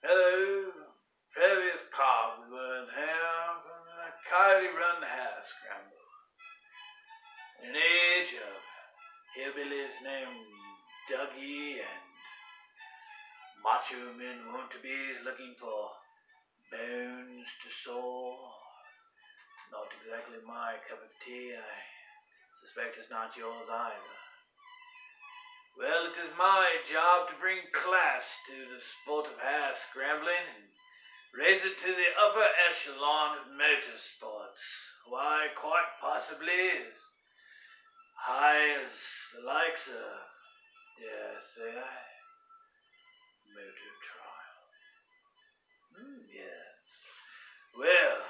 Hello. Previous call we were here from the Coyote Run hare scramble. In an age of hillbillies named Dougie and macho men want-to-be's looking for bones to saw. Not exactly my cup of tea. I suspect it's not yours either. Well, it is my job to bring class to the sport of hare scrambling and raise it to the upper echelon of motorsports. Why, quite possibly as high as the likes of, dare I say, motor trials. Yes. Well,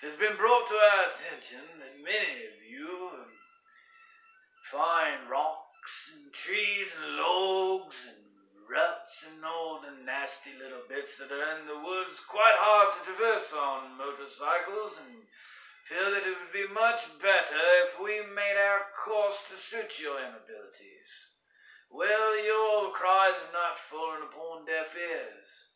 it's been brought to our attention that many of you find rocks and trees and logs and ruts and all the nasty little bits that are in the woods quite hard to traverse on motorcycles, and feel that it would be much better if we made our course to suit your inabilities. Well, your cries have not fallen upon deaf ears.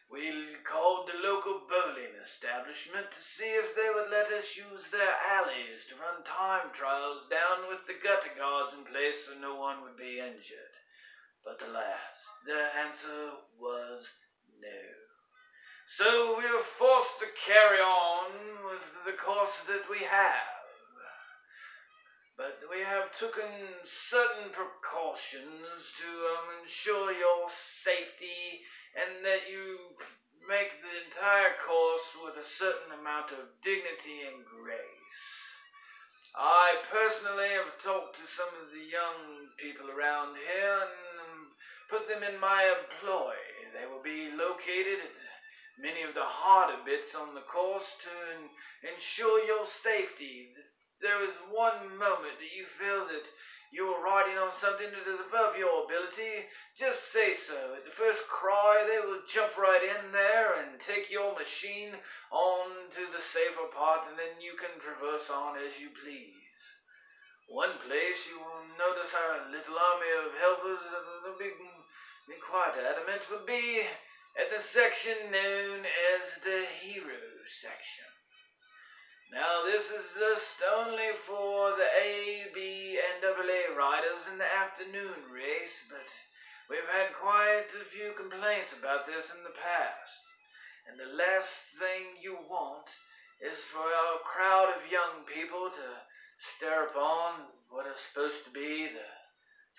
We called the local bowling establishment to see if they would let us use their alleys to run time trials down with the gutter guards in place so no one would be injured. But alas, their answer was no. So we were forced to carry on with the course that we have. But we have taken certain precautions to ensure your safety and that you make the entire course with a certain amount of dignity and grace. I personally have talked to some of the young people around here and put them in my employ. They will be located at many of the harder bits on the course to ensure your safety. If there is one moment that you feel that you're riding on something that is above your ability, just say so. At the first cry, they will jump right in there and take your machine on to the safer part, and then you can traverse on as you please. One place you will notice our little army of helpers will be quite adamant would be at the section known as the hero section. Now, this is just only for the A, B, and AA riders in the afternoon race, but we've had quite a few complaints about this in the past. And the last thing you want is for our crowd of young people to stare upon what is supposed to be the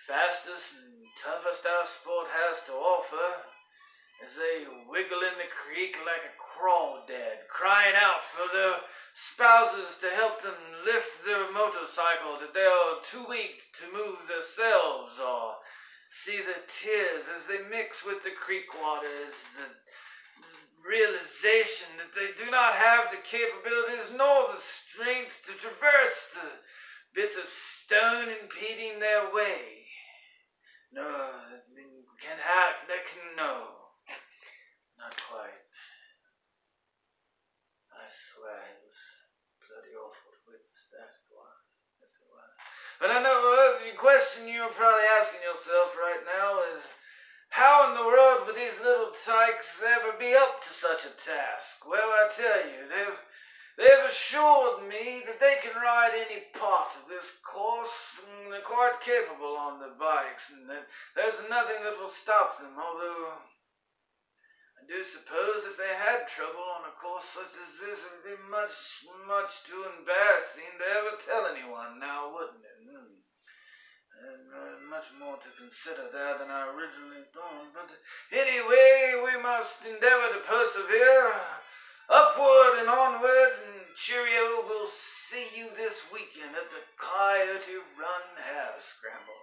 fastest and toughest our sport has to offer, as they wiggle in the creek like a crawdad, crying out for their spouses to help them lift their motorcycle that they are too weak to move themselves, or see the tears as they mix with the creek waters, the realization that they do not have the capabilities nor the strength to traverse the bits of stone impeding their way. No, not quite. I swear it was bloody awful to witness that for us. Yes, it was. But I know the question you're probably asking yourself right now is, how in the world would these little tykes ever be up to such a task? Well, I tell you, they've assured me that they can ride any part of this course, and they're quite capable on their bikes, and that there's nothing that will stop them, although I do suppose if they had trouble on a course such as this, it would be much, much too embarrassing to ever tell anyone now, wouldn't it? And much more to consider there than I originally thought. But anyway, we must endeavor to persevere. Upward and onward, and cheerio. We'll see you this weekend at the Coyote Run hare scramble.